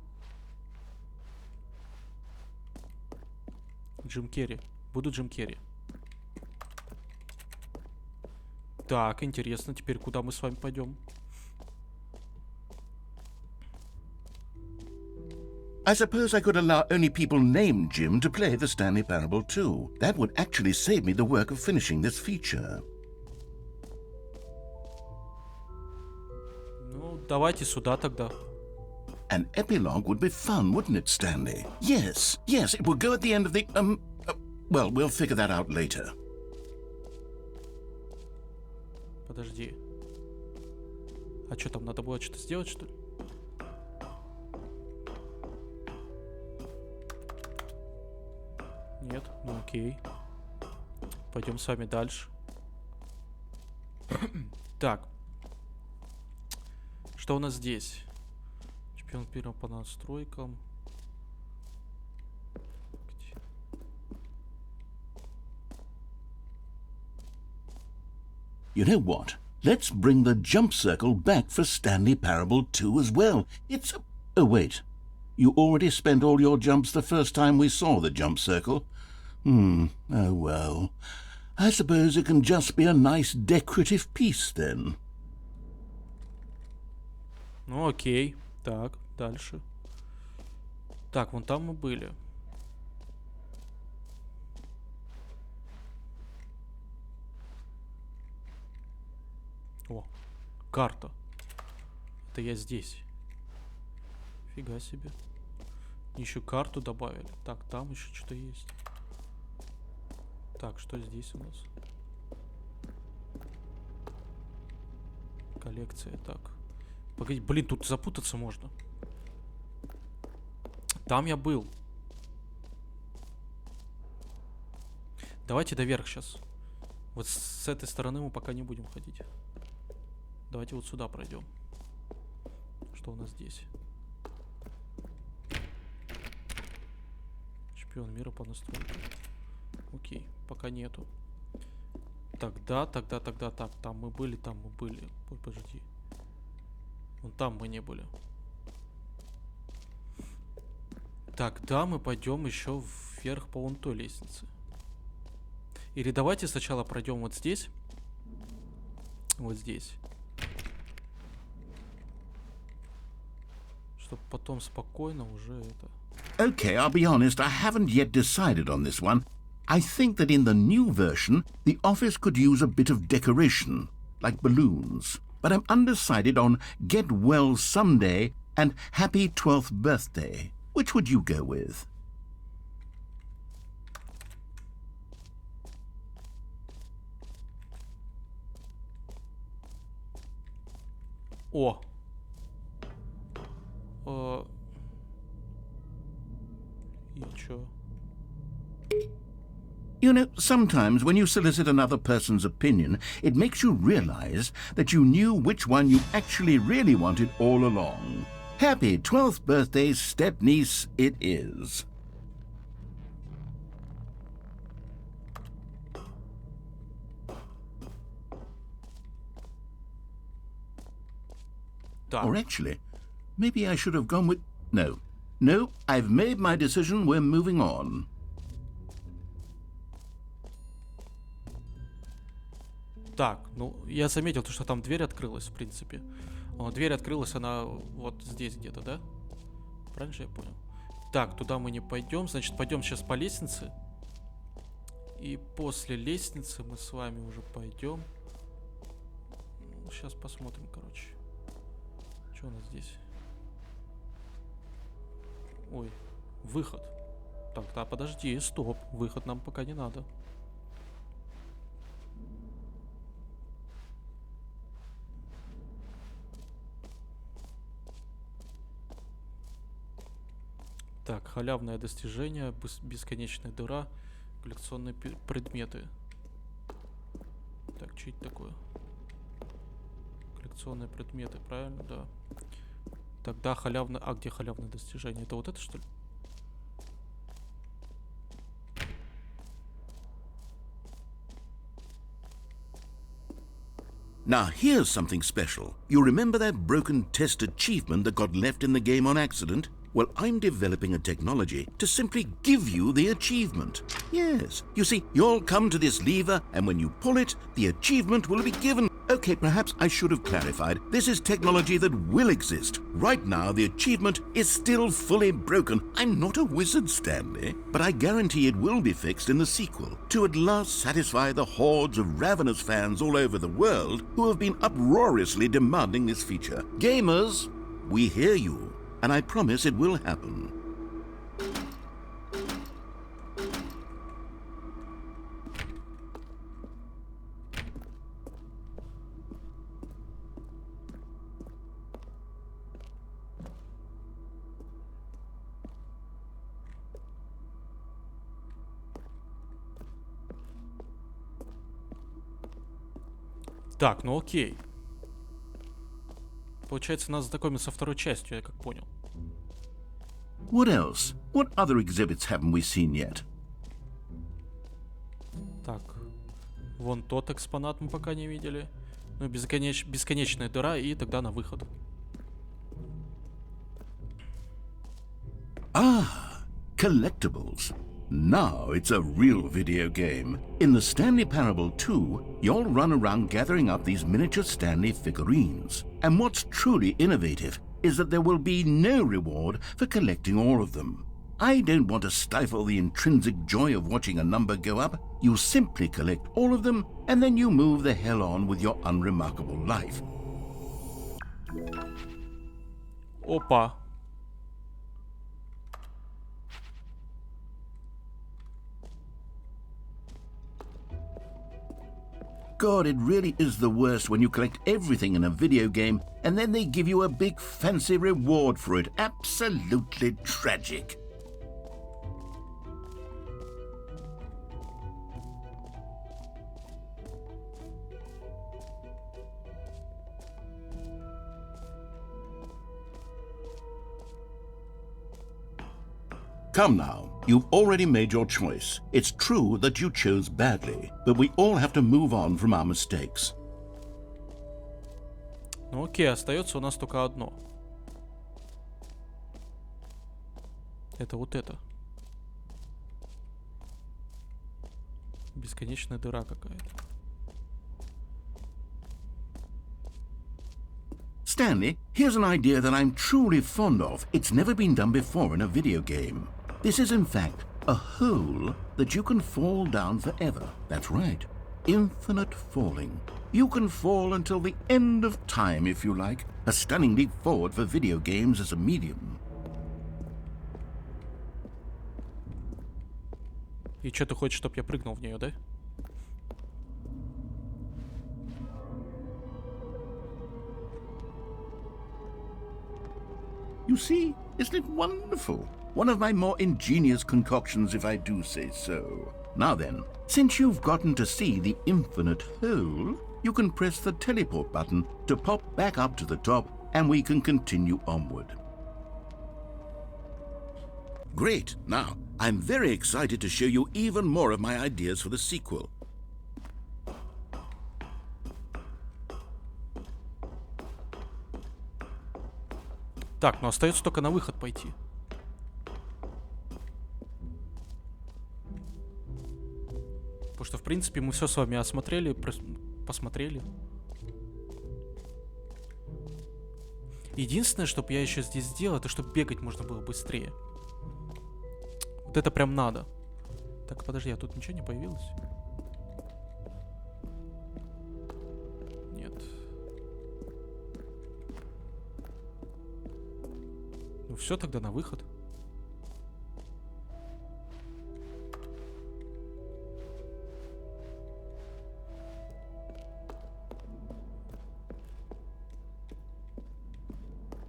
Джим Керри. Буду Джим Керри. Так, интересно, теперь куда мы с вами пойдем? I suppose I could allow only people named Jim to play the Stanley Parable 2. That would actually save me the work of finishing this feature. Ну, давайте сюда тогда. An epilogue would be fun, wouldn't it, Stanley? Yes, yes, it would go at the end of the, well, we'll figure that out later. Подожди. А что там, надо было что-то сделать, что ли? Нет? Ну окей. Пойдем с вами дальше. Так. Что у нас здесь? Чемпион первого по настройкам. Где? You know what? Let's bring the jump circle back for Stanley Parable 2 as well. It's... Oh, wait. You already spent all your jumps the first time we saw the jump circle. Oh well. I suppose it can just be a nice decorative piece then. Ну окей. Так, дальше. Так, вон там мы были. О, карта. Это я здесь. Фига себе. Еще карту добавили. Так, там еще что-то есть. Так, что здесь у нас? Коллекция, так. Погоди, блин, тут запутаться можно. Там я был. Давайте доверх сейчас. Вот с этой стороны мы пока не будем ходить. Давайте вот сюда пройдем. Что у нас здесь? чемпион мира по настройкам. Окей, пока нету. Тогда, так, там мы были. Ой, подожди. Вон там мы не были. Тогда мы пойдем еще вверх по вон той лестнице. Или давайте сначала пройдем вот здесь. Вот здесь. Чтобы потом спокойно уже это... Okay, I'll be honest, I haven't yet decided on this one. I think that in the new version, the office could use a bit of decoration, like balloons. But I'm undecided on Get Well Someday and Happy 12th Birthday. Which would you go with? О! И чё? You know, sometimes when you solicit another person's opinion, it makes you realize that you knew which one you actually really wanted all along. Happy 12th birthday, step-niece, it is. Так. Or actually, maybe I should have gone with... No, I've made my decision, we're moving on. Так, ну, я заметил, то, что там дверь открылась, в принципе. Дверь открылась, она вот здесь где-то, да? Правильно же я понял? Так, туда мы не пойдем. Значит, пойдем сейчас по лестнице. И после лестницы мы с вами уже пойдем. Сейчас посмотрим, короче. Что у нас здесь? Ой, выход. Так, да, подожди, стоп. Выход нам пока не надо. Так, халявное достижение, бесконечная дыра, коллекционные предметы. Так, что это такое? Коллекционные предметы, правильно? Да. Тогда халявное... А где халявное достижение? Это вот это, что ли? Now here's something special. You remember that broken test achievement that got left in the game on accident? Well, I'm developing a technology to simply give you the achievement. Yes, you see, you'll come to this lever, and when you pull it, the achievement will be given. Okay, perhaps I should have clarified. This is technology that will exist. Right now, the achievement is still fully broken. I'm not a wizard, Stanley, but I guarantee it will be fixed in the sequel to at last satisfy the hordes of ravenous fans all over the world who have been uproariously demanding this feature. Gamers, we hear you. And I promise it will happen. Так, ну окей. Получается, нас знакомят со второй частью, я как понял. What else? What other exhibits haven't we seen yet? Так, вон тот экспонат мы пока не видели. Ну, бесконечная дыра, и тогда на выход. Ah, collectibles. Now it's a real video game. In the Stanley Parable 2, you'll run around gathering up these miniature Stanley figurines. And what's truly innovative is that there will be no reward for collecting all of them. I don't want to stifle the intrinsic joy of watching a number go up. You simply collect all of them, and then you move the hell on with your unremarkable life. Опа. God, it really is the worst when you collect everything in a video game and then they give you a big fancy reward for it. Absolutely tragic. Come now, You've already made your choice. It's true that you chose badly, but we all have to move on from our mistakes. Ну окей, остается у нас только одно. Это вот это. Бесконечная дыра какая-то. Stanley, here's an idea that I'm truly fond of. It's never been done before in a video game. This is, in fact, a hole that you can fall down forever. That's right. Infinite falling. You can fall until the end of time, if you like. A stunning leap forward for video games as a medium. И что, ты хочешь, чтобы я прыгнул в нее, да? You see, isn't it wonderful? One of my more ingenious concoctions, if I do say so. Now then, since you've gotten to see the infinite hole, you can press the teleport button to pop back up to the top, and we can continue onward. Great! Now, I'm very excited to show you even more of my ideas for the sequel. Так, ну остается только на выход пойти. Потому что, в принципе, мы все с вами осмотрели, посмотрели. Единственное, что я еще здесь сделал, это чтобы бегать можно было быстрее. Вот это прям надо. Так, подожди, а тут ничего не появилось? Нет. Ну все, тогда на выход.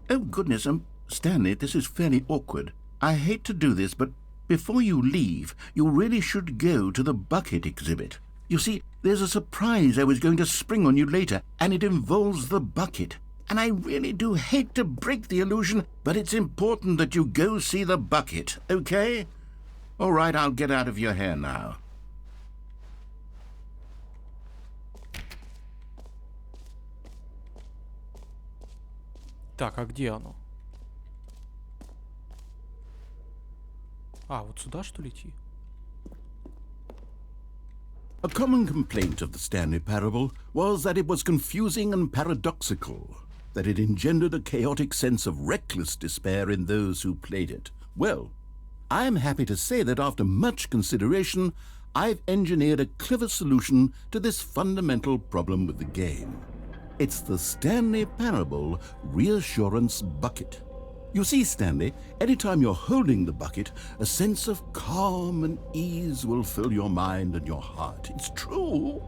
Oh, goodness, Stanley, this is fairly awkward. I hate to do this, but before you leave, you really should go to the bucket exhibit. You see, there's a surprise I was going to spring on you later, and it involves the bucket. And I really do hate to break the illusion, but it's important that you go see the bucket, okay? All right, I'll get out of your hair now. Так, а где оно? А, вот сюда, что ли, идти? A common complaint of the Stanley Parable was that it was confusing and paradoxical, that it engendered a chaotic sense of reckless despair in those who played it. Well, I'm happy to say that after much consideration, I've engineered a clever solution to this fundamental problem with the game. It's the Stanley Parable Reassurance Bucket. You see, Stanley, anytime you're holding the bucket, a sense of calm and ease will fill your mind and your heart. It's true.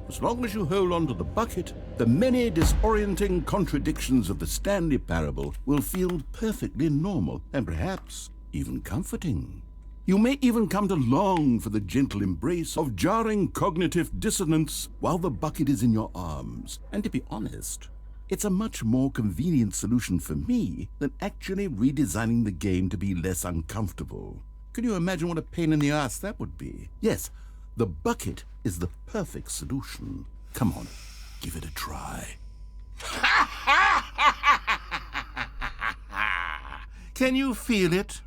As long as you hold on to the bucket, the many disorienting contradictions of the Stanley Parable will feel perfectly normal and perhaps even comforting. You may even come to long for the gentle embrace of jarring cognitive dissonance while the bucket is in your arms. And to be honest, it's a much more convenient solution for me than actually redesigning the game to be less uncomfortable. Can you imagine what a pain in the ass that would be? Yes, the bucket is the perfect solution. Come on, give it a try. Can you feel it?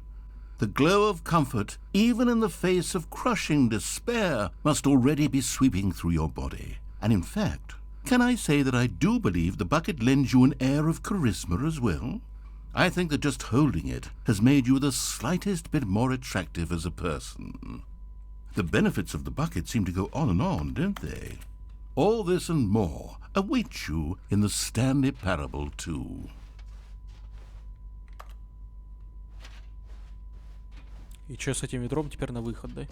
The glow of comfort, even in the face of crushing despair, must already be sweeping through your body. And in fact, can I say that I do believe the bucket lends you an air of charisma as well? I think that just holding it has made you the slightest bit more attractive as a person. The benefits of the bucket seem to go on, don't they? All this and more await you in the Stanley Parable 2. И что с этим ведром теперь на выход, да?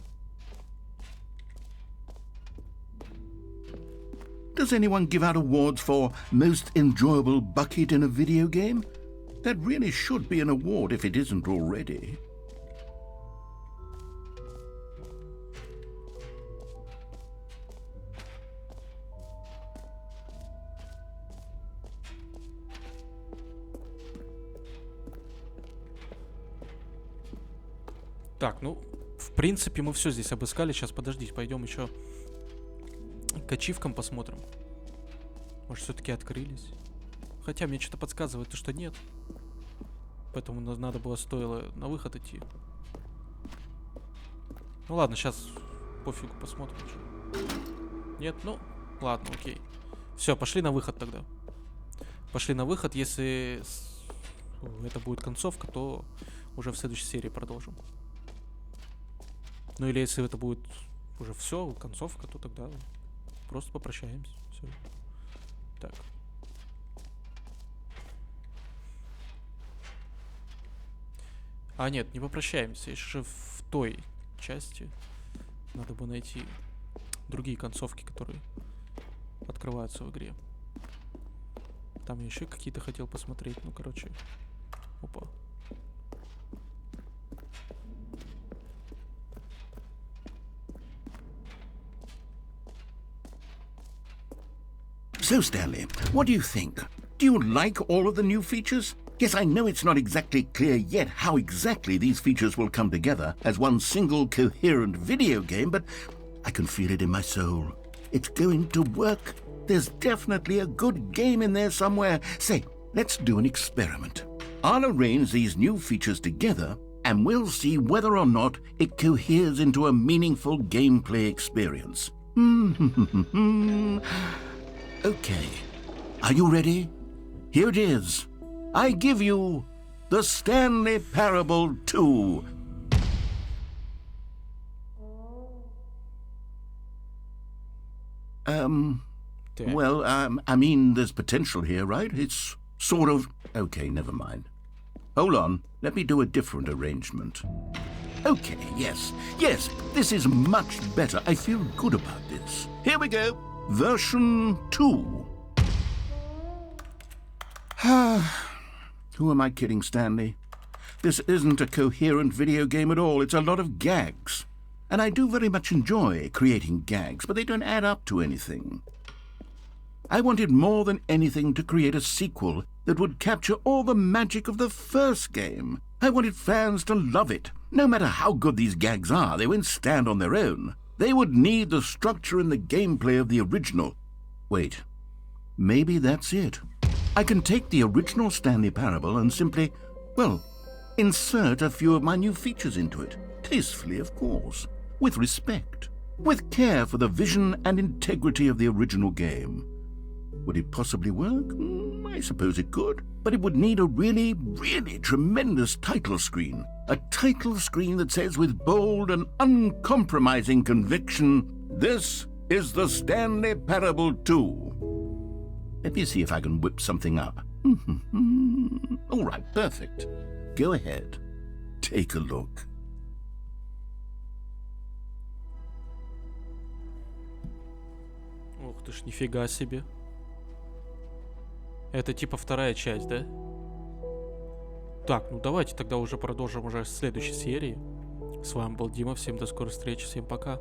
Does anyone give out awards for most enjoyable bucket in a video game? That really should be an award if it isn't already. Так, ну, принципе, мы все здесь обыскали. Сейчас, подождите, пойдем еще к ачивкам посмотрим. Может, все-таки открылись. Хотя мне что-то подсказывает, что нет. Поэтому надо было, стоило на выход идти. Ну ладно, сейчас пофигу, посмотрим. Что. Нет, ну, ладно, окей. Все, пошли на выход тогда. Пошли на выход. Если это будет концовка, то уже в следующей серии продолжим. Ну или если это будет уже все, концовка, то тогда просто попрощаемся. Все. Так. А нет, не попрощаемся. Еще в той части надо бы найти другие концовки, которые открываются в игре. Там я еще какие-то хотел посмотреть. Ну, короче. Опа. So, Stanley, what do you think? Do you like all of the new features? Yes, I know it's not exactly clear yet how exactly these features will come together as one single coherent video game, but I can feel it in my soul. It's going to work. There's definitely a good game in there somewhere. Say, let's do an experiment. I'll arrange these new features together, and we'll see whether or not it coheres into a meaningful gameplay experience. Okay. Are you ready? Here it is. I give you the Stanley Parable 2. Well, I mean, there's potential here, right? It's sort of... Okay, never mind. Hold on. Let me do a different arrangement. Okay, yes, this is much better. I feel good about this. Here we go. Version 2. Who am I kidding, Stanley? This isn't a coherent video game at all. It's a lot of gags. And I do very much enjoy creating gags, but they don't add up to anything. I wanted more than anything to create a sequel that would capture all the magic of the first game. I wanted fans to love it. No matter how good these gags are, they won't stand on their own. They would need the structure and the gameplay of the original. Wait, maybe that's it. I can take the original Stanley Parable and simply, well, insert a few of my new features into it. Tastefully, of course. With respect. With care for the vision and integrity of the original game. Would it possibly work? I suppose it could. But it would need a really, really tremendous title screen. A title screen that says with bold and uncompromising conviction, "This is the Stanley Parable 2. Let me see if I can whip something up. All right, perfect. Go ahead. Take a look. Ух ты ж, нифига себе. Это типа вторая часть, да? Так, ну давайте тогда уже продолжим уже в следующей серии. С вами был Дима, всем до скорой встречи, всем пока.